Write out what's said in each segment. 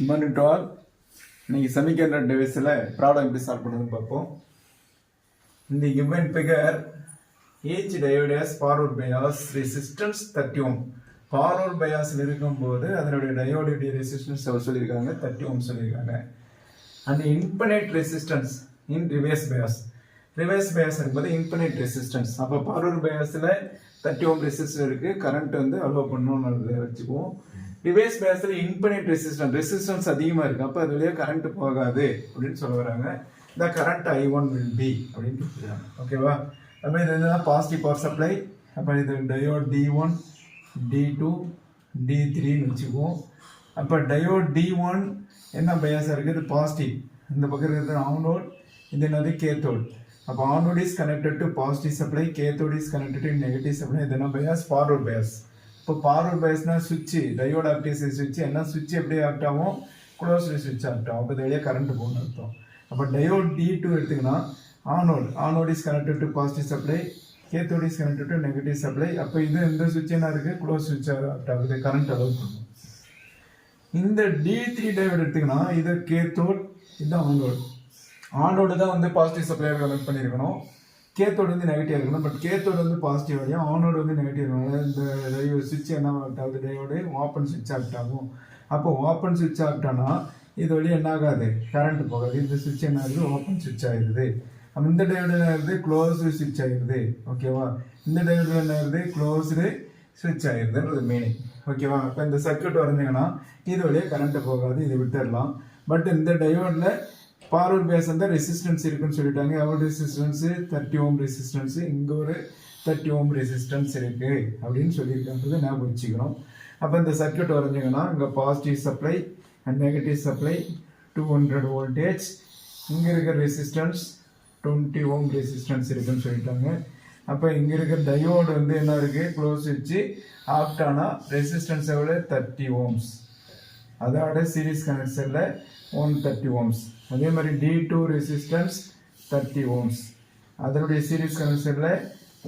Morning to all. இன்னைக்கு semiconductor deviceல problem எப்படி solve பண்ணுறதுன்னு பார்ப்போம். இந்த given figure each diode has forward bias resistance 30 ohm. Forward bias இருக்கும்போது அதனுடைய diode resistance சொல்லியிருக்காங்க 30 ohm சொல்லியிருக்காங்க. And infinite resistance in reverse bias. Reverse bias இருக்கும்போது infinite resistance. அப்போ forward biasல 30 ohm resistance இருக்கு, current வந்து allow பண்ணணும்னு வச்சுக்குவோம். ரிவர்ஸ் பேஸ்ல இன்ஃபினிட் ரெசிஸ்டன்ஸ் அதிகமாக இருக்குது, அப்போ அது வழியாக கரண்ட் போகாது அப்படின்னு சொல்ல வராங்க. இந்த கரண்ட் I1 will be அப்படின்னு கொடுத்துருக்காங்க. ஓகேவா? அப்போ இது என்னன்னா பாசிட்டிவ் பவர் சப்ளை. அப்போ இது டயோட் D1 D2 D3ன்னு வச்சுக்குவோம். அப்போ டயோட் D1 என்ன பயாஸாக இருக்குது? பாசிட்டிவ். இந்த பக்கம் இருக்கிறது ஆனோட், இது என்னது கேத்தோட். அப்போ anode is connected to positive supply, cathode is connected to negative supply. இது என்ன பயாஸ்? Forward bias. இப்போ ஃபார்வர்ட் பயாஸ்னா சுவிட்சு, டையோட் ஆக்டிவ் சுவிட்ச் என்ன சுவிட்ச் எப்படி ஆக்ட் ஆகும்? க்ளோஸ்டு சுவிட்ச் ஆக்ட் ஆகும். அப்போ வெளியே கரண்ட் போகணும்னு அர்த்தம். அப்போ டயோட் D2 எடுத்துக்கினா anode is connected to positive supply, cathode is connected to negative supply. அப்போ இது இந்த சுவிட்ச் என்ன இருக்குது? க்ளோஸ் சுவிட்ச் ஆக்ட் ஆகுது, கரண்ட் அலோவ் பண்ணும். இந்த D3 டயோட் எடுத்துக்கினா இது கேத்தோட், இது ஆனோடு தான் வந்து பாசிட்டிவ் சப்ளையாக கனெக்ட் பண்ணியிருக்கணும், கேத்தோடு வந்து நெகட்டிவ் இருக்கணும். பட் கேத்தோடு வந்து பாசிட்டிவ் வரையும் ஆனோடு வந்து நெகட்டிவ் இருக்கணும். இந்த சுவிட்ச் என்ன ஆக்ட் ஆகுது? டையோடு ஓப்பன் சுவிட்ச் ஆக்ட் ஆகும். அப்போ ஓப்பன் சுவிட்ச் ஆக்டானா இது வழியாக என்ன ஆகாது? கரண்ட் போகாது. இந்த சுவிட்ச் என்ன ஆகுது? ஓப்பன் சுவிட்ச் ஆகிடுது. அப்போ இந்த டையோடு என்ன ஆகுது? க்ளோஸ்டு சுவிட்ச் ஆகிடுது. ஓகேவா? இந்த டையோடு என்ன ஆகுது? க்ளோஸ்டு சுவிட்ச் ஆகிடுதுன்றது மீனிங். ஓகேவா? அப்போ இந்த சர்க்யூட் வரைஞ்சிங்கன்னா இது வழியாக கரண்ட்டு போகாது, இது விட்டுடலாம். பட் இந்த டையோடில் ஃபார்வர்ட் பேஸ் வந்து ரெசிஸ்டன்ஸ் இருக்குன்னு சொல்லிட்டாங்க. எவ்வளோ ரெசிஸ்டன்ஸு? 30 ஓம் ரெசிஸ்டன்ஸு. இங்கே ஒரு 30 ஓம் ரெசிஸ்டன்ஸ் இருக்குது அப்படின்னு சொல்லியிருக்காங்கிறது ஞாபகம் வச்சுக்கணும். அப்போ இந்த சர்க்யூட் வரைஞ்சிங்கன்னா இங்கே positive supply and negative supply 200 voltage. இங்கே இருக்கிற ரெசிஸ்டன்ஸ் 20 ஓம் ரெசிஸ்டன்ஸ் இருக்குன்னு சொல்லிட்டாங்க. அப்போ இங்கே இருக்கிற டயோடு வந்து என்ன இருக்குது? க்ளோஸ் வச்சு ஆஃப்டானா ரெசிஸ்டன்ஸ் எவ்வளோ? 30 ஓம்ஸ். அதோட சீரீஸ் கனெக்ஷனில் 130 ஓம்ஸ். அதே மாதிரி D2 ரெசிஸ்டன்ஸ் 30 ஓம்ஸ், அதனுடைய சீரீஸ் கனெக்ஷனில்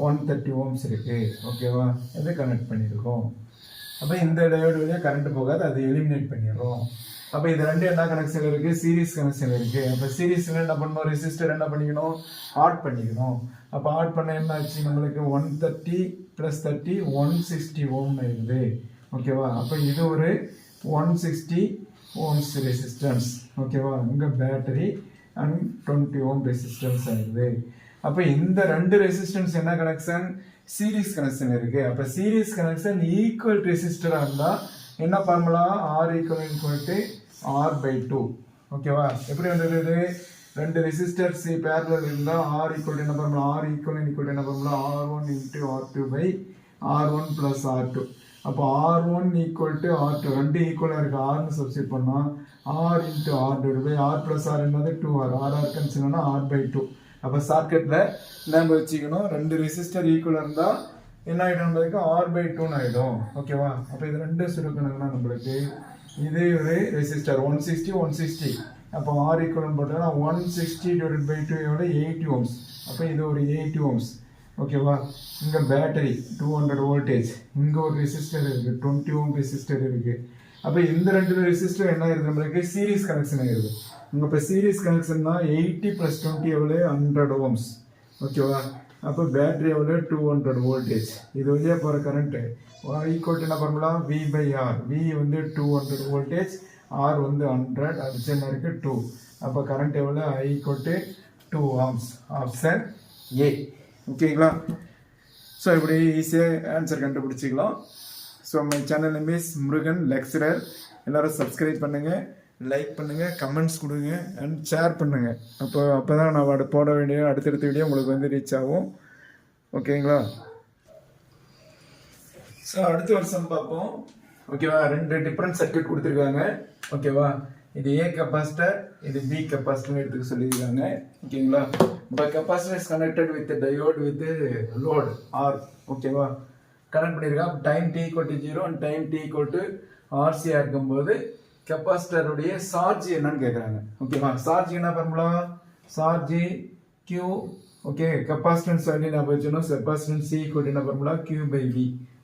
130 ஓம்ஸ் இருக்குது. ஓகேவா? இதை கனெக்ட் பண்ணியிருக்கோம். அப்போ இந்த டயோடு வழியாக கரண்ட் போகாது, அதை எலிமினேட் பண்ணிடுறோம். அப்போ இது ரெண்டு என்ன கனெக்ஷன் இருக்குது? சீரீஸ் கனெக்ஷன் இருக்குது. அப்போ சீரீஸில் என்ன பண்ணணும்? ரெசிஸ்டர் என்ன பண்ணிக்கணும்? ஆட் பண்ணிக்கணும். அப்போ ஆட் பண்ண என்ன ஆச்சு? நம்மளுக்கு 130 + 30 160 ஓம் இருக்குது. ஓகேவா? அப்போ இது ஒரு 160 ஓம்ஸ் ரெசிஸ்டன்ஸ். ஓகேவா? இங்கே பேட்டரி அண்ட் 20 ஓம் ரெசிஸ்டன்ஸ் ஆகிடுது. அப்போ இந்த ரெண்டு ரெசிஸ்டன்ஸ் என்ன கனெக்ஷன்? சீரீஸ் கனெக்ஷன் இருக்குது. அப்போ சீரீஸ் கனெக்ஷன் ஈக்குவல் ரெசிஸ்டராக இருந்தால் என்ன ஃபார்முலா? R = R/2. ஓகேவா? எப்படி வந்துடுது? ரெண்டு ரெசிஸ்டர்ஸ் பேரலல் இருந்தால் R = என்ன ஃபார்முலா? R = என்ன ஃபார்முலா? R1 × R2/R1 + R2. அப்போ R1 = R2, ரெண்டு ஈக்குவலாக இருக்குது. Rன்னு சப்ஸ்டிட் பண்ணால் R × R/R + R என்னது? 2R. R கேன்சல்னா R/2. அப்போ ஷார்ட்கட்டில் நம்ம வச்சுக்கணும், ரெண்டு ரெசிஸ்டர் ஈக்குவலாக இருந்தால் என்ன ஆகிடும்? நம்மளுக்கு R/2ன்னு ஆகிடும். ஓகேவா? அப்போ இது ரெண்டு சுருக்கணுங்கன்னா நம்மளுக்கு இது ஒரு ரெசிஸ்டர் 160. அப்போ R ஈக்குவல்னு போட்டோம்னா 160 / 2 எவ்வளோ? 80 ஓம்ஸ். அப்போ இது ஒரு 80 ஓம்ஸ். ஓகேவா? இங்கே பேட்டரி 200 வோல்டேஜ், இங்கே ஒரு ரெசிஸ்டர் இருக்குது 20 ஓம் ரெசிஸ்டர் இருக்குது. அப்போ இந்த ரெண்டு ரெசிஸ்டர் என்ன ஆயிருது? நம்மளுக்கு சீரீஸ் கனெக்ஷன் ஆகிருது. இங்கே இப்போ சீரீஸ் கனெக்ஷன்னா 80 + 20 எவ்வளோ? 100 ஓம்ஸ். ஓகேவா? அப்போ பேட்டரி எவ்வளோ? 200 வோல்டேஜ். இது வழியாக போகிற கரண்ட்டு ஈக்குவல் என்ன ஃபார்முலா? V/R. V வந்து 200 வோல்டேஜ், R வந்து 100, அது என்ன இருக்குது? 2. அப்போ கரண்ட் எவ்வளோ? I = 2 amps. Option A. ஓகேங்களா? ஸோ இப்படி ஈஸியாக ஆன்சர் கண்டுபிடிச்சிக்கலாம். So my channel name is Murugan lecturer. எல்லோரும் சப்ஸ்கிரைப் பண்ணுங்கள், லைக் பண்ணுங்கள், கமெண்ட்ஸ் கொடுங்க அண்ட் ஷேர் பண்ணுங்கள். அப்போ தான் நான் போட வேண்டிய அடுத்தடுத்த வீடியோ உங்களுக்கு வந்து ரீச் ஆகும். ஓகேங்களா? ஸோ அடுத்த வருஷம் பார்ப்போம். ஓகேவா? ரெண்டு டிஃப்ரெண்ட் சர்க்யூட் கொடுத்துருக்காங்க. ஓகேவா? இது A கெப்பாசிட்டர், இது B கெப்பாசிட்டர் எடுத்துக்க சொல்லியிருக்காங்க. ஓகேங்களா? இப்போ capacitor is connected with diode with load R. ஓகேவா? கனெக்ட் பண்ணியிருக்காங்க. Time T = 0 and time T = RC இருக்கும்போது கெப்பாசிட்டருடைய சார்ஜ் என்னன்னு கேட்குறாங்க. ஓகேவா? சார்ஜ் என்ன formula? Charge Q. Okay, capacitance சொல்லி நான் வச்சுக்கணும். கெப்பாசிட்டன்ஸ் C = என்ன ஃபார்முலா? Q/V.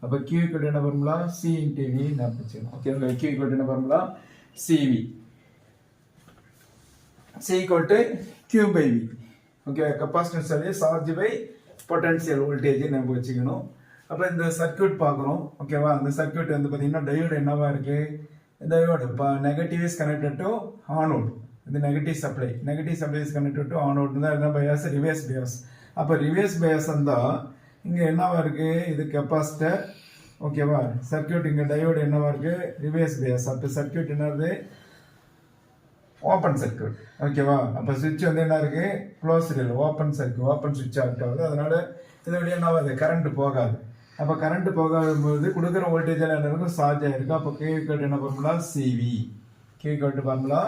அப்போ Q = என்ன ஃபார்முலா? C × V நான் வச்சுக்கணும். ஓகே, Q = என்ன formula? CV. C equal to Q by V. Okay, capacitance value charge by potential voltage நம்ம வச்சுக்கணும். அப்போ இந்த சர்க்யூட் பார்க்குறோம். ஓகேவா, அந்த சர்க்யூட் வந்து பார்த்தீங்கன்னா டயோடு என்னவா இருக்கு? டயோடு இப்போ negative is connected to anode. இது negative supply is connected to anode தான் என்ன பயாஸ்? Reverse bias. அப்போ ரிவர்ஸ் பயாஸ் இருந்தால் இங்கே என்னவா இருக்கு? இது கெப்பாசிட்டர். ஓகேவா, சர்க்யூட் இங்கே டயோடு என்னவா இருக்கு? Reverse bias. அப்போ சர்க்யூட் என்னது? Open circuit. ஓகேவா, அப்போ சுவிட்ச் வந்து என்ன இருக்கு? க்ளோஸ் இல்லை, ஓப்பன் சர்க்யூட், ஓப்பன் சுவிட்ச் ஆகுது. அதனால இது வழியாக என்ன ஆகுது? கரண்ட் போகாது. அப்போ கரண்ட் போகாதபோது கொடுக்குற வோல்டேஜ் எல்லாம் என்ன இருக்கும்? சார்ஜ் ஆகிருக்கு. அப்போ Q = என்ன formula? CV. Q = formula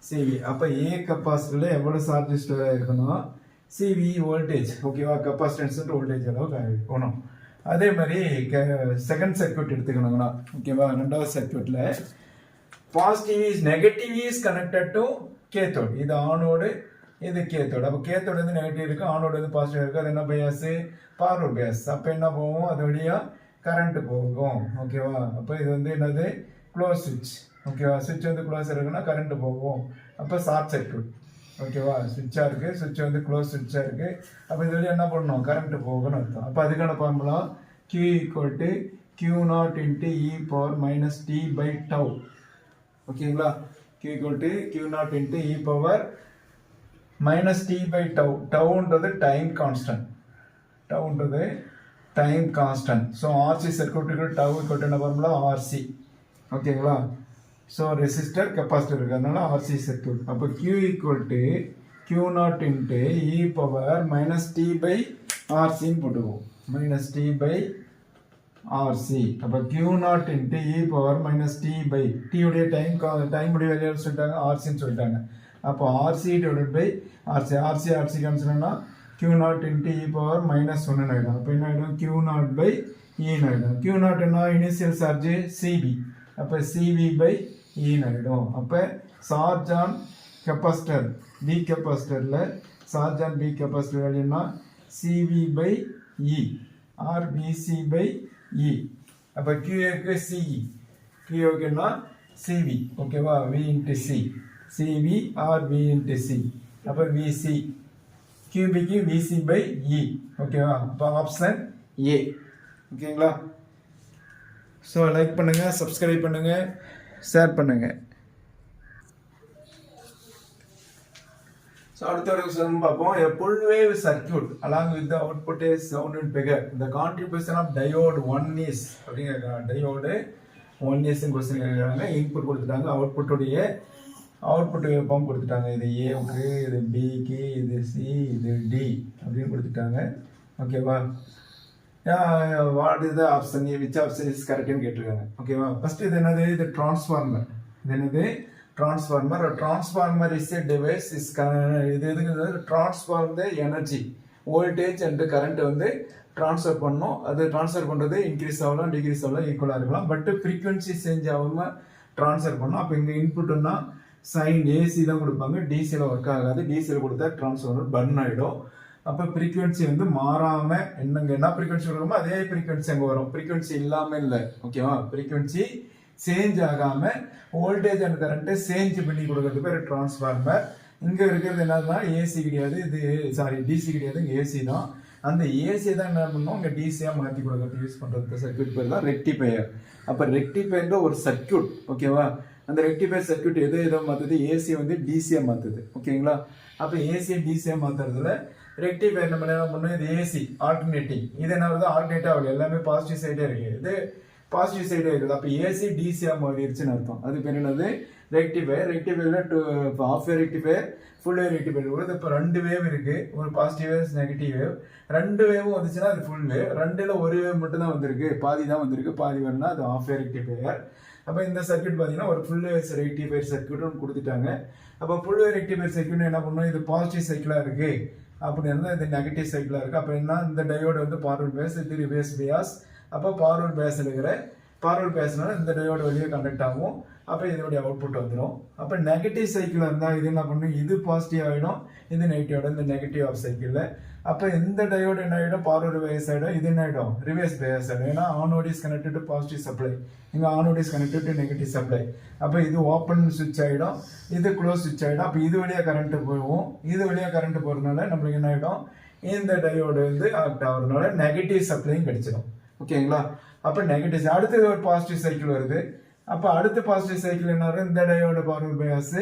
CV. அப்போ A கெப்பாசிட்டரில் எவ்வளோ சார்ஜ் ஸ்டோர் ஆகிருக்கணும்? CV voltage. ஓகேவா, கெப்பாசிட்டன்ஸ் வோல்டேஜ் அளவுக்கு ஆகிருக்கணும். அதே மாதிரி செகண்ட் சர்க்யூட் எடுத்துக்கணுங்களா? ஓகேவா, ரெண்டாவது சர்க்யூட்டில் positive is negative is connected to cathode. இது ஆனோடு, இது கேத்தோடு. அப்போ கேத்தோடு வந்து நெகட்டிவ் இருக்கு, ஆனோடு வந்து பாசிட்டிவ் இருக்கு. அது என்ன பயாஸ்? Forward bias. அப்போ என்ன போகும்? அது வழியாக கரண்ட் போகும். ஓகேவா, அப்போ இது வந்து என்னது? க்ளோஸ் சுவிட்ச். ஓகேவா, சுவிட்ச் வந்து க்ளோஸ் இருக்குன்னா கரண்ட் போகும். அப்போ ஷார்ட் சர்க்யூட். ஓகேவா, சுவிட்சாக இருக்குது, சுவிட்ச் வந்து க்ளோஸ் சுவிட்சாக இருக்குது. அப்போ இது வழியாக என்ன பண்ணணும்? கரண்ட் போகும்னு அர்த்தம். அப்போ அதுக்கான formula Q = Q0 × e⁻ t/τ. ஓகேங்களா, Q = Q0 × e⁻ t/τ. டவுன்றது டைம் கான்ஸ்டன்ட். டவுன்றது டைம் கான்ஸ்டன்ட். ஸோ RC சர்க்யூட்டுக்கு டவு = என்ன ஃபார்முலா? RC. ஓகேங்களா, ஸோ ரெசிஸ்டர் கெப்பாசிட்டர் இருக்கு, அதனால RC சர்க்யூட். அப்போ Q = Q0 × e⁻ t/RC போட்டுக்குவோம். -t/RC. அப்போ Q0 × e⁻ t உடைய டைம் உடைய வேல்யூ சொல்லிட்டாங்க, RCன்னு சொல்லிட்டாங்க. அப்போ RC / RC கேன்சல்னா Q0 × e⁻−1 ஆகிடும். அப்போ என்ன ஆகிடும்? Q0/E ஆகிடும். Q0 என்ன? Initial charge CB. அப்போ CB/E ஆகிடும். அப்போ சார்ஜ் ஆன் கெப்பாசிட்டர் B கெப்பாசிட்டரில் சார்ஜ் ஆன் B கெப்பாசிட்டர் வேல்யூனா CB/E ஆர் VC/E. அப்போ QAக்கு CE, QAக்குன்னா CV. ஓகேவா, V × C, CV or V × C. அப்போ VC, QBக்கு VC/E. ஓகேவா, அப்போ ஆப்ஷன் A. ஓகேங்களா, ஸோ லைக் பண்ணுங்க, சப்ஸ்கிரைப் பண்ணுங்க, ஷேர் பண்ணுங்க. ஸோ அடுத்த ஒரு விஷயம் பார்ப்போம். A full wave circuit along with the output is sounded bigger. The contribution of diode 1 is அப்படிங்கிற diode 1 is கொஸ்டின் கேட்குறாங்க. இன்புட் கொடுத்துட்டாங்க, அவுட்புட்டுடைய அவுட்புட் வேவ்ஃபார்ம் கொடுத்துட்டாங்க. இது ஏவுக்கு, இது பிக்கு, இது சி, இது டி அப்படின்னு கொடுத்துட்டாங்க. ஓகேவா, what is the option? Which option is கரெக்ட்னு கேட்டிருக்காங்க. ஓகேவா, ஃபர்ஸ்ட் இது என்னது? இது டிரான்ஸ்ஃபார்மர். இது என்னது? Transformer. Transformer is a device is இது எதுக்கு? Transform the energy, voltage and current வந்து ட்ரான்ஸ்ஃபர் பண்ணணும். அது ட்ரான்ஸ்ஃபர் பண்ணுறது இன்க்ரீஸ் ஆகலாம், டிக்ரீஸ் ஆகலாம், ஈக்குவலாக இருக்கலாம். பட் ஃப்ரீக்வன்சி சேஞ்ச் ஆகாமல் ட்ரான்ஸ்ஃபர் பண்ணணும். அப்போ இங்கே இன்புட்டுன்னா சைன் AC தான் கொடுப்பாங்க, டிசியில் ஒர்க் ஆகாது. டிசியில் கொடுத்தா டிரான்ஸ்ஃபார்மர் பர்ன் ஆகிடும். அப்போ ஃப்ரீக்வன்சி வந்து மாறாமல் என்னங்க என்ன ஃப்ரீக்வன்சி கொடுக்குமோ அதே ஃப்ரீக்வன்சி அங்கே வரும். ஃப்ரீக்வன்சி இல்லாமல் இல்லை. ஓகேவா, ஃப்ரீக்வன்சி சேஞ்ச் ஆகாமல் வோல்டேஜ் அண்ட் கரண்ட்டை சேஞ்ச் பண்ணி கொடுக்கறது பேர் டிரான்ஸ்ஃபார்மர். இங்கே இருக்கிறது என்னதுன்னா AC கிடையாது, இது DC கிடையாது, இங்கே AC தான். அந்த AC தான் என்ன பண்ணணும்? இங்கே டிசியாக மாற்றி கொடுக்கறது யூஸ் பண்ணுறது சர்க்யூட் பேர் தான் ரெக்டிஃபையர். அப்போ ரெக்டிஃபையர்ன்ற ஒரு சர்க்யூட். ஓகேவா, அந்த ரெக்டிஃபையர் சர்க்யூட் எதோ மாற்றுது? AC வந்து டிசியாக மாற்றுது. ஓகேங்களா, அப்போ AC டிசியாக மாற்றுறதுல ரெக்டிஃபையர் நம்ம என்ன பண்ணோம்? இது AC ஆல்டர்னேட்டிங். இது என்ன வருது? ஆல்டர்னேட்டாக ஆகுது, எல்லாமே பாசிட்டிவ் சைடே இருக்குது. இது பாசிட்டிவ் சைடே இருக்குது. அப்போ AC டிசியாக மாறிடுச்சுன்னு அர்த்தம். அது பேர் என்னது? ரெக்டிஃபையர். ரெக்டிஃபையரில் half wave rectifier, full wave rectifier கூட. இப்போ 2 வேவ் இருக்குது, ஒரு பாசிட்டிவ் வேவ், நெகட்டிவ் வேவ். 2 வேவும் வந்துச்சுன்னா அது ஃபுல் வேவ். 2ல் ஒரு வேவ் மட்டும் தான் வந்திருக்கு, பாதி தான் வந்திருக்கு. பாதி வேவ்னா அது ஹாஃப் வேவ் ரெக்டிஃபையர். அப்போ இந்த சர்க்யூட் பார்த்தீங்கன்னா ஒரு ஃபுல் வேவ் ரெக்டிஃபையர் சர்க்யூட் ஒன்று கொடுத்துட்டாங்க. அப்போ ஃபுல் வேவ் ரெக்டிஃபையர் சர்க்யூட் என்ன பண்ணணும்? இது பாசிட்டிவ் சைக்கிளாக இருக்குது அப்படின்னா இது நெகட்டிவ் சைக்கிளாக இருக்குது. அப்போ என்ன? இந்த டயோடு வந்து ஃபார்வர்ட் பேஸ், இது ரிவர்ஸ் பயாஸ். அப்போ ஃபார்வர்ட் பேஸில் இருக்கிற ஃபார்வர்ட் பேஸ்னால இந்த டயோடு வெளியே கண்டக்ட் ஆகும். அப்போ இதனுடைய அவுட்புட் வந்துடும். அப்போ நெகட்டிவ் சைக்கிள் இருந்தால் இது என்ன பண்ணும், இது பாசிட்டிவ் ஆகிடும், இது நெகட்டிவ் ஆகிடும், இந்த நெகட்டிவ் ஆஃப் சைக்கிளில். அப்போ இந்த டயோடு என்ன ஆகிடும், ஃபார்வர்டு பேஸ் ஆகிடும், இது என்ன ஆகிடும், ரிவர்ஸ் பேஸ் ஆகிடும். ஏன்னா anode is connected to positive supply, இங்கே anode is connected to negative supply. அப்போ இது ஓப்பன் சுவிட்ச் ஆகிடும், இது க்ளோஸ் சுவிட்ச் ஆகிடும். அப்போ இது வழியாக கரண்ட் போகும், இது வழியாக கரண்ட் போகிறதுனால நம்மளுக்கு என்ன ஆகிடும், இந்த டயோடு வந்து ஆக்ட் ஆகிறதுனால நெகட்டிவ் சப்ளையும் கிடைச்சிடும். ஓகேங்களா? அப்போ நெகட்டிவ் அடுத்தது ஒரு பாசிட்டிவ் சைக்கிள் வருது. அப்போ அடுத்த பாசிட்டிவ் சைக்கிள் என்ன வரும், இந்த டயோட ஃபார்வர்ட் பயாஸ்,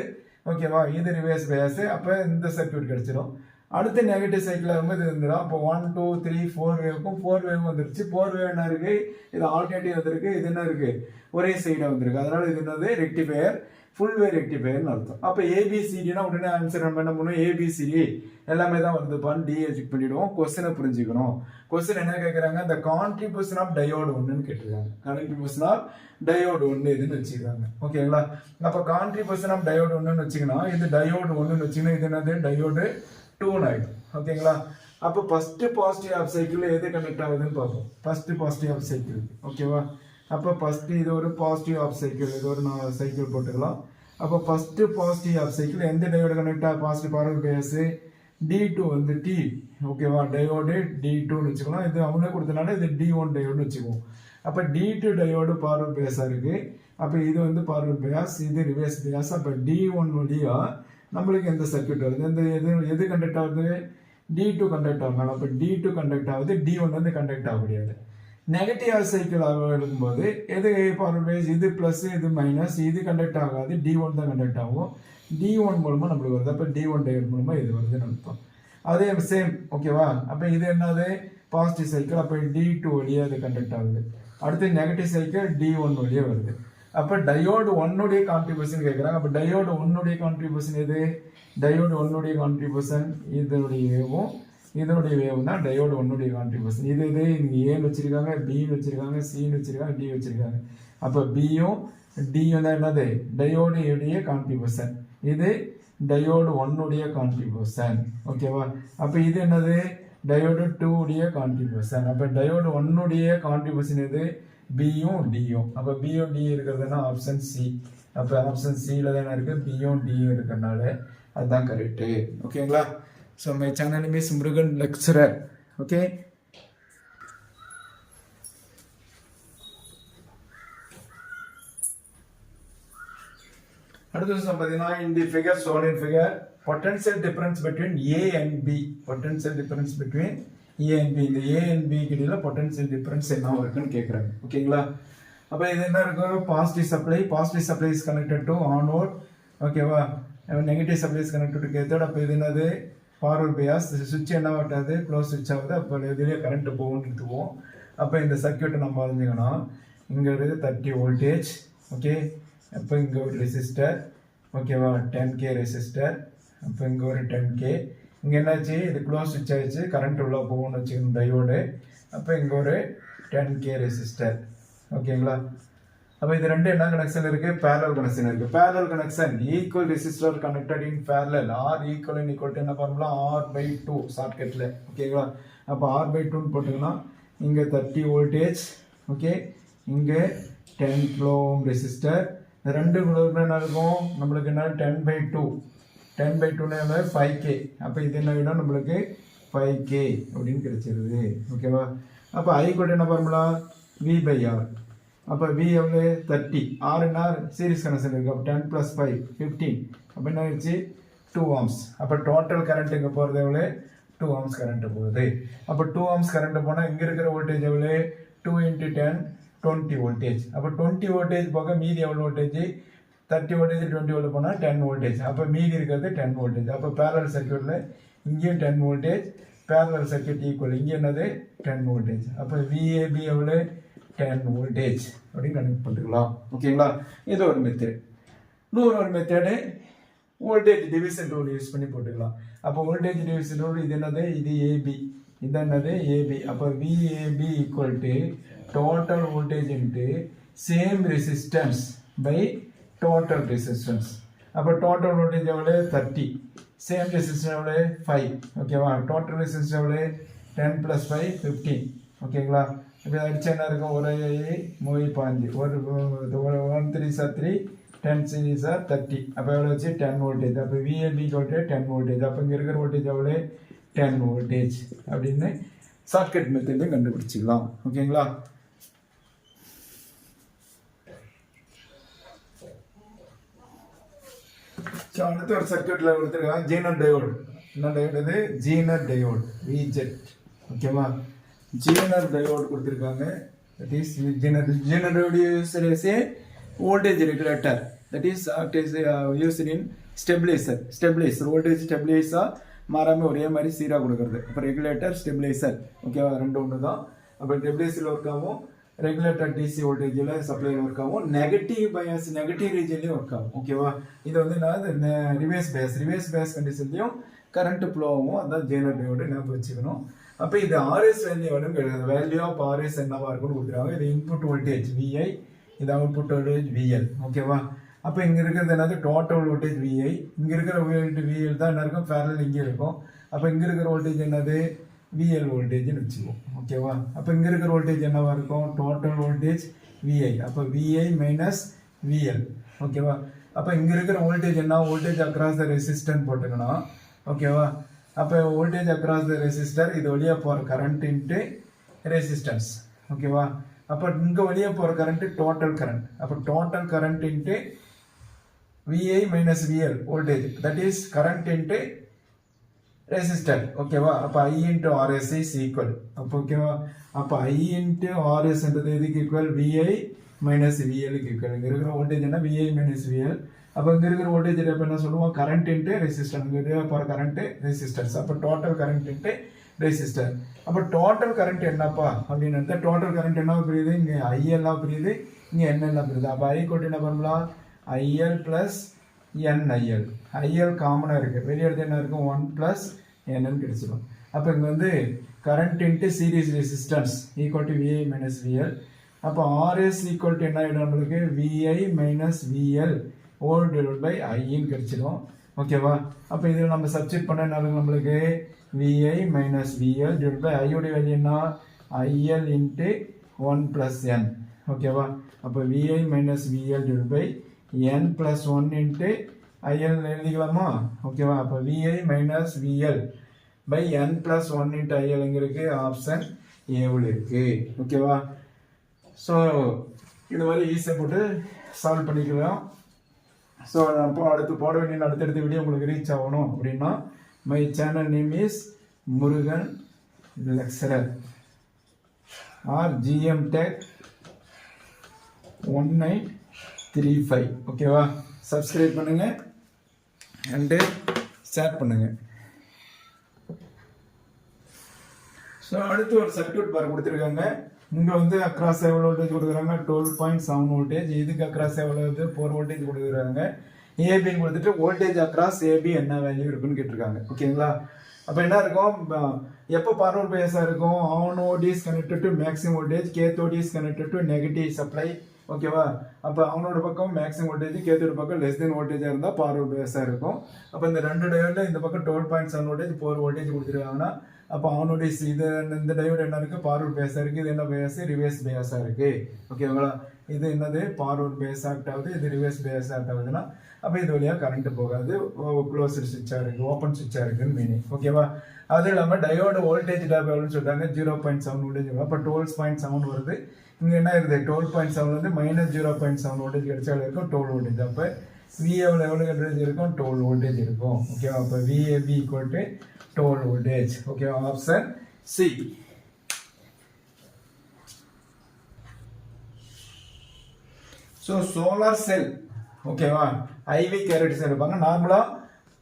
ஓகேவா, இது ரிவர்ஸ் பயாஸ். அப்போ இந்த சர்க்யூட் கிடைச்சிடும். அடுத்த நெகட்டிவ் சைக்கிள் வரும்போது இருந்துடும். அப்போ 1 2 3 4 வேவுக்கும் 4 வேவ் வந்துருச்சு. 4 வேவ் என்ன இருக்கு, இது ஆல்டர்னேட்டிவ் வந்திருக்கு, இது என்ன இருக்கு, ஒரே சைடாக வந்திருக்கு. அதனால இது என்னது, ரெக்டிஃபயர், ஃபுல் வே ரெக்டிஃபயர்னு அர்த்தம். அப்போ ஏபிசிடினா உடனே ஆன்சர் நம்ம என்ன பண்ணுவோம், ஏபிசிடி எல்லாமே தான் வருதுப்பான்னு டிஏ செக் பண்ணிடுவோம். கொஸ்டினை புரிஞ்சுக்கணும். கொஸ்டின் என்ன கேட்குறாங்க, இந்த கான்ட்ரிபியூஷன் ஆஃப் டயோடு ஒன்றுன்னு கேட்டிருக்காங்க. கான்ட்ரிபியூஷன் ஆஃப் டயோடு ஒன்று இதுன்னு வச்சுக்கிறாங்க. ஓகேங்களா? அப்போ கான்ட்ரிபியூஷன் ஆஃப் டயோடு ஒன்றுன்னு வச்சுக்கணும். இது டயோடு ஒன்றுன்னு வச்சுக்கணும். இது என்னது, டயோடு 2 ஆகிடும். ஓகேங்களா? அப்போ ஃபர்ஸ்ட் பாசிட்டிவ் ஆஃப் சைக்கிள் எது கனெக்ட் ஆகுதுன்னு பார்ப்போம். ஃபர்ஸ்ட் பாசிட்டிவ் ஆஃப் சைக்கிள், ஓகேவா? அப்போ ஃபர்ஸ்ட் இது ஒரு பாசிட்டிவ் ஆஃப் சைக்கிள், இது ஒரு சைக்கிள் போட்டுக்கலாம். அப்போ ஃபர்ஸ்ட் பாசிட்டிவ் ஆஃப் சைக்கிள் எந்த டயோடு கனெக்ட் ஆகும், பாசிட்டிவ் ஃபார்வர்ட் பேஸ் D2 வந்து T, ஓகேவா, டயோடு D2ன்னு வச்சுக்கலாம். இது அவனே கொடுத்தனால இது D1 டயோடுன்னு வச்சுக்குவோம். அப்போ D2 டயோடு ஃபார்வர்ட் பேஸாக இருக்கு. அப்போ இது வந்து ஃபார்வர்ட் பேஸ், இது ரிவர்ஸ் பேஸ். அப்போ D1 வழியா நம்மளுக்கு எந்த சர்க்யூட் வருது, இந்த எது கண்டக்ட் ஆகுது, D2 கண்டக்ட் ஆகணும். அப்போ D2 கண்டக்ட் ஆகுது, D1 வந்து கண்டக்ட் ஆக முடியாது. நெகட்டிவ் சைக்கிள் இருக்கும்போது எது ஃபார்வர்ட் பேஸ், இது பிளஸ் இது மைனஸ், இது கண்டக்ட் ஆகாது, D1 தான் கண்டக்ட் ஆகும். D1 மூலமா நம்மளுக்கு வருது. அப்போ D1 டயோடு மூலமா இது வருதுன்னு அர்த்தம். அதே சேம், ஓகேவா? அப்போ இது என்னது, பாசிட்டிவ் சைக்கிள். அப்போ D2 வழியாக அது கண்டக்ட் ஆகுது. அடுத்து நெகட்டிவ் சைக்கிள் D1 வழியாக வருது. அப்போ டயோடு 1 கான்ட்ரிபியூஷன் கேட்குறாங்க. அப்போ டயோடு 1 கான்ட்ரிபியூஷன் எது, டயோடு 1 கான்ட்ரிபியூஷன் இதனுடைய வேவும் இதனுடைய வேவும் தான் டயோடு 1 கான்ட்ரிபியூஷன். இது இங்கே ஏன்னு வச்சிருக்காங்க, பின்னு வச்சிருக்காங்க, சின்னு வச்சிருக்காங்க, டி வச்சிருக்காங்க. அப்போ பியும் டியும் தான் என்னது, டயோடு கான்ட்ரிபியூஷன். இது டயோடு 1 கான்ட்ரிபியூஷன், ஓகேவா? அப்போ இது என்னது, டயோடு 2 கான்ட்ரிபியூஷன். அப்போ டயோடு 1 கான்ட்ரிபியூஷன் எது, பியும் டியும். அப்போ பியும் டி இருக்கிறதுனா ஆப்ஷன் சி. அப்போ ஆப்ஷன் சியில் தானே இருக்குது, பியும் டியும் இருக்கிறதுனால அதுதான் கரெக்டு. ஓகேங்களா? So my channel miss Murugan lecturer. Okay, அடுத்த விஷயம் பார்த்தீங்கன்னா, in the figure shown in figure, potential difference between A and B, potential difference between A and B. இந்த A and B கிட்ட potential difference என்ன இருக்குன்னு கேட்குறாங்க. ஓகேங்களா? அப்போ இது என்ன இருக்கும், positive supply, positive supply is connected to anode, ஓகேவா, negative supply is connected to cathode. அப்போ இது என்னது, ஃபார்வர்ட் பயாஸ், சுவிட்ச் என்ன ஆகாது, க்ளோஸ் சுவிட்ச் ஆகுது. அப்போ இதுலேயே கரண்ட் போகும்னு எடுத்துவோம். அப்போ இந்த சர்க்யூட்டை நம்ம அறிஞ்சிக்கணும். இங்கே இருக்குது 30 வோல்டேஜ், ஓகே. அப்போ இங்கே ஒரு ரெசிஸ்டர், ஓகேவா, 10K ரெசிஸ்டர். அப்போ இங்கே ஒரு 10K. இங்கே என்னாச்சு, இது க்ளோஸ் சுவிட்ச் ஆகிடுச்சு, கரண்ட் உள்ள போகும்னு வச்சுக்கணும் டயோடு. அப்போ இங்கே ஒரு 10K ரெசிஸ்டர், ஓகேங்களா? அப்போ இது ரெண்டு என்ன கனெக்ஷன் இருக்குது, பேரலல் கனெக்ஷன் இருக்குது. Parallel connection, equal resistor connected in parallel, R equal equal என்ன ஃபார்முலா, R/2 ஷார்ட்கட்டில், ஓகேங்களா? அப்போ R/2ன்னு போட்டுக்கலாம். இங்கே 30 வோல்டேஜ், ஓகே. இங்கே 10 கிலோ ஓம் ரெசிஸ்டர். ரெண்டு என்ன இருக்கும் நம்மளுக்கு, என்ன 10/2, 10/2 5K. அப்போ இது என்ன வேணும் நம்மளுக்கு, 5K அப்படின்னு கிடைச்சிருது, ஓகேவா? அப்போ I கூட என்ன ஃபார்முலா, V/R. அப்போ V எவ்வளோ, 30. R/R சீரிஸ் கனெக்ஷன் இருக்குது. அப்போ 10 + 5 15. அப்போ என்ன ஆயிடுச்சு, 2 ohms. அப்போ டோட்டல் கரண்ட் இங்கே போகிறது எவ்வளோ, 2 ohms கரண்ட் போகுது. அப்போ 2 ohms கரண்ட் போனால் இங்கே இருக்கிற வோல்டேஜ் எவ்வளோ, 2 × 10 20 வோல்டேஜ். அப்போ 20 வோல்டேஜ் போக மீதி எவ்வளோ வோல்டேஜ், 30 வோல்டேஜ் 20 வோல்ட் போனால் 10 வோல்டேஜ். அப்போ மீதி இருக்கிறது 10 வோல்டேஜ். அப்போ பேரலல் சர்க்யூட்டில் இங்கேயும் 10 வோல்டேஜ், பேரலல் சர்க்யூட் ஈக்குவல், இங்கே என்னது 10 வோல்டேஜ். அப்போ VAB எவ்வளோ, 10 வோல்டேஜ் அப்படின்னு கனெக்ட் பண்ணிக்கலாம். ஓகேங்களா? இது ஒரு மெத்தட். இன்னொரு method voltage division rule use பண்ணி போட்டுக்கலாம். அப்போ வோல்டேஜ் டிவிஷன் ரூல் இது என்னது, இது AB, இது என்னது AB. அப்போ VAB equal to total voltage into same resistance by total resistance. அப்போ total voltage எவ்வளோ, 30. same resistance எவ்வளோ, 5. ஓகேவா? total resistance எவ்வளோ, 10 + 5 15. ஓகேங்களா? இப்போ அடிச்சா என்ன இருக்கும் ஒரு மூவி பாஞ்சு ஒரு 1 3 சார் 3 10 சீரீஸ் சார் 30 அப்போ எவ்வளோ வச்சு 10 வோல்டேஜ் அப்போ விஎல்பி வோல்டேஜ் 10 வோல்டேஜ் அப்போ இங்கே இருக்கிற வோல்டேஜ் எவ்வளோ 10 வோல்டேஜ் அப்படின்னு ஷார்ட்கட் மெத்தட்லையும் கண்டுபிடிச்சிக்கலாம் ஓகேங்களா. ஸோ அடுத்து ஒரு சர்க்கியூட்டில் கொடுத்துருக்காங்க ஜீனர் டயோடு. என்ன டயோடு இது ஜீனர் டயோடு விஜெட் ஓகேவா. ஜீனர் டயோடு கொடுத்துருக்காங்க. That is Zener diode used as a voltage regulator, that is used in stabilizer voltage stabilizer மாறாமல் ஒரே மாதிரி சீராக கொடுக்குறது. இப்போ ரெகுலேட்டர் ஸ்டெபிலைசர் ஓகேவா ரெண்டு ஒன்று தான். அப்போ ஸ்டெபிலைசரில் ஒர்க் ஆகும், ரெகுலேட்டர் டிசி வோல்டேஜில் சப்ளையில் ஒர்க் ஆகும், நெகட்டிவ் பயாஸ் நெகட்டிவ் ரீஜன்லையும் ஒர்க் ஆகும் ஓகேவா. இது வந்து நான் ரிவர்ஸ் பேஸ் கண்டிஷன்லையும் கரண்ட் ஃப்ளோ ஆகும். அதான் ஜீனர் டயோடு ஞாபகம் வச்சுக்கணும். அப்போ இது ஆர்எஸ் வேல்யூ ஆஃப் ஆர்எஸ் என்னவா இருக்குன்னு கொடுக்குறாங்க. இது இன்புட் வோல்டேஜ் விஐ, இது அவுட்புட் வோல்டேஜ் விஎல் ஓகேவா. அப்போ இங்கே இருக்கிறது என்னது டோட்டல் வோல்டேஜ் விஐ, இங்கே இருக்கிற விஎல் தான் என்ன இருக்கும் பேரலல் இங்கே இருக்கும். அப்போ இங்கே இருக்கிற வோல்டேஜ் என்னது விஎல் வோல்டேஜ்னு வச்சுக்குவோம் ஓகேவா. அப்போ இங்கே இருக்கிற வோல்டேஜ் என்னவா இருக்கும் டோட்டல் வோல்டேஜ் விஐ, அப்போ விஐ மைனஸ் விஎல் ஓகேவா. அப்போ இங்கே இருக்கிற வோல்டேஜ் என்ன வோல்டேஜ் அக்ராஸ் த ரெசிஸ்டன்ட் போட்டுக்கணும் ஓகேவா. அப்போ வோல்டேஜ் அக்ராஸ் த ரெசிஸ்டர் இது வழியாக போகிற கரண்ட் இன்ட்டு ரெசிஸ்டன்ஸ் ஓகேவா. அப்போ இங்கே வழியாக போகிற கரண்ட் டோட்டல் கரண்ட், அப்போ total current into VI minus VL voltage that is current into resistor ஓகேவா. அப்போ I into RS is equal அப்போ ஓகேவா. அப்போ ஐ இன்ட்டு ஆர்எஸ்ன்றது எதுக்கு ஈக்குவல் விஐ மைனஸ் விஎலுக்கு ஈக்குவல். இங்கே இருக்கிற வோல்டேஜ் என்ன விஐ மைனஸ் விஎல். அப்போ இங்கே இருக்கிற வோல்டேஜ் இப்போ என்ன சொல்லுவோம் கரண்ட் இன்ட்டு ரெசிஸ்டர், இங்கே போகிற கரண்ட்டு ரெசிஸ்டர்ஸ். அப்போ டோட்டல் கரண்ட் இன்ட்டு ரெசிஸ்டர். அப்போ டோட்டல் கரண்ட் என்னப்பா அப்படின்னு டோட்டல் கரண்ட் என்ன புரியுது இங்கே ஐஎல்லாம் புரியுது, இங்கே என்னெல்லாம் புரியுது. அப்போ ஐ கொட்டு என்ன பண்ணலாம் ஐஎல் ப்ளஸ் என்ஐஎல், ஐஎல் காமனாக இருக்குது வெளியே எடுத்து என்ன இருக்கும் 1 ப்ளஸ் என்னன்னு கிடைச்சிடும். அப்போ இங்கே வந்து current into series resistance equal to VI minus VL. அப்போ ஆர்எஸ் ஈக்குவல் டு என்ன ஆகிடும் நம்மளுக்கு VI minus VL whole divide by ஐன்னு கிடைச்சிடும் ஓகேவா. அப்போ இதில் நம்ம சப்ஸ்டிட் பண்ண என்ன நம்மளுக்கு VI minus VL divide by ஐயோடைய வேல்யூ என்ன ஐஎல் இன்ட்டு 1 ப்ளஸ் என் ஓகேவா. அப்போ VI minus VL divide by n plus 1 into IL எழுதிக்கலாமா ஓகேவா. அப்போ VI minus VL by n plus 1 into IL எங்கே இருக்குது ஆப்ஷன் ஏவில் இருக்குது ஓகேவா. ஸோ இது மாதிரி ஈஸியாக போட்டு சால்வ் பண்ணிக்கலாம். ஸோ அப்போ அடுத்து போட வேண்டிய அடுத்தடுத்த வீடியோ உங்களுக்கு ரீச் ஆகணும் அப்படின்னா my channel name is Murugan lecturer R GM tech 1935 ஓகேவா. சப்ஸ்கிரைப் பண்ணுங்க அண்டு ஷேர் பண்ணுங்க. ஸோ அடுத்து ஒரு சர்க்யூட் பார் கொடுத்துருக்காங்க. இங்கே வந்து அக்ராஸ் எவ்வளோ வோல்டேஜ் கொடுக்குறாங்க 12.7 வோல்டேஜ், இதுக்கு அக்ராஸ் எவ்வளோ 4 வோல்டேஜ் கொடுக்குறாங்க. ஏபின்னு கொடுத்துட்டு வோல்டேஜ் அக்ராஸ் ஏபி என்ன வேல்யூ இருக்குன்னு கேட்டிருக்காங்க ஓகேங்களா. அப்போ என்ன இருக்கும் எப்போ பார்வர்ட் பயாஸாக இருக்கும் anode is connected to maximum voltage, cathode is connected to negative supply ஓகேவா. அப்போ அவனோட பக்கம் மேக்ஸிமம் வோல்டேஜ், கேத்தோட பக்கம் லெஸ் தென் வோல்டேஜாக இருந்தால் பார்வர்ட் பயாஸாக இருக்கும். அப்போ இந்த ரெண்டு டயோடில் இந்த பக்கம் 12.7 வோல்டேஜ் 4 வோல்டேஜ் கொடுத்துருக்காங்கன்னா அப்போ அவனோட இது இந்த டயோடு என்ன இருக்குது ஃபார்வர்ட் பேஸாக இருக்குது, இது என்ன பேஸ் ரிவர்ஸ் பேஸாக இருக்குது ஓகேங்களா. இது என்னது ஃபார்வர்ட் பேஸ் ஆக்ட் ஆகுது, இது ரிவர்ஸ் பேஸ் ஆக்ட் ஆகுதுன்னா அப்போ இது வழியாக கரண்ட் போகாது, க்ளோஸ்டு சுவிட்சாக இருக்குது ஓப்பன் சுவிட்சாக இருக்குன்னு மீனிங் ஓகேவா. அதுவும் இல்லாமல் டயோட வோல்டேஜ் டாப் எவ்வளோன்னு சொல்லிட்டாங்க 0.7 வோல்டேஜ். அப்போ 12.7 வருது, இங்கே என்ன இருக்குது 12.7 வந்து மைனஸ் 0.7 வோல்டேஜ் கிடைச்சாலும் இருக்கும் 12 வோல்டேஜ். அப்போ விஏவில் எவ்வளோ வோல்டேஜ் இருக்கும் 12 வோல்டேஜ் இருக்கும் ஓகேவா. அப்போ VAB equal to 12 voltage okay option C. So solar cell ஓகேவா IV கேரக்டர்ஸ் இருப்பாங்க. நார்மலா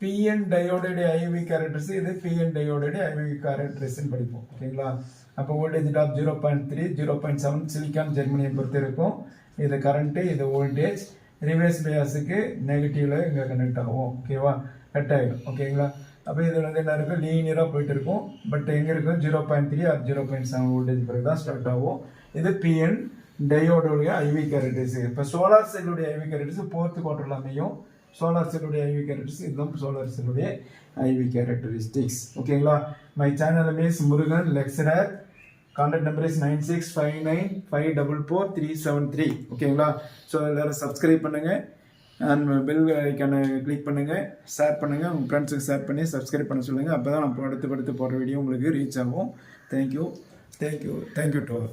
PN டயோடோட IV கேரக்டர்ஸ், இது PN டயோடோட IV கேரக்டர்ஸ் படிப்போம் ஓகேங்களா. அப்போ வோல்டேஜ் டாப் 0.3 0.7 சிலிக்கான் ஜெர்மனியை பொறுத்து இருக்கும். இது கரண்ட், இது வோல்டேஜ். ரிவர்ஸ் பயாஸுக்கு நெகட்டிவ்ல இங்கே கனெக்ட் ஆகும் ஓகேவா, கட் ஆகிடும் ஓகேங்களா. அப்போ இதில் வந்து என்ன இருக்கும் லீனியராக போயிட்டு இருக்கும். பட் எங்கே இருக்கும் 0.3 ஆர் 0.7 வோல்டேஜ் பிறகு தான் ஸ்டார்ட் ஆகும். இது PN டயோடோடைய IV கேரக்டரிஸ். இப்போ சோலார் செல்லுடைய IV கேரக்டரிஸ் 4th குவார்டரில் அமையும். சோலார் செல்லுடைய IV கேரக்டரிஸ் இதுதான் சோலார் செல்லுடைய IV கேரக்டரிஸ்டிக்ஸ் ஓகேங்களா. My channel means Murugan lecturer. Contact number is 9659544373. ஓகேங்களா? ஸோ எல்லாரும் சப்ஸ்கிரைப் பண்ணுங்கள் அண்ட் பெல் ஐக்கானை கிளிக் பண்ணுங்கள், ஷேர் பண்ணுங்கள், உங்கள் ஃப்ரெண்ட்ஸுக்கு ஷேர் பண்ணி சப்ஸ்கிரைப் பண்ண சொல்லுங்கள். அப்போ தான் நம்ம அடுத்து போடுற வீடியோ உங்களுக்கு ரீச் ஆகும். Thank you to all.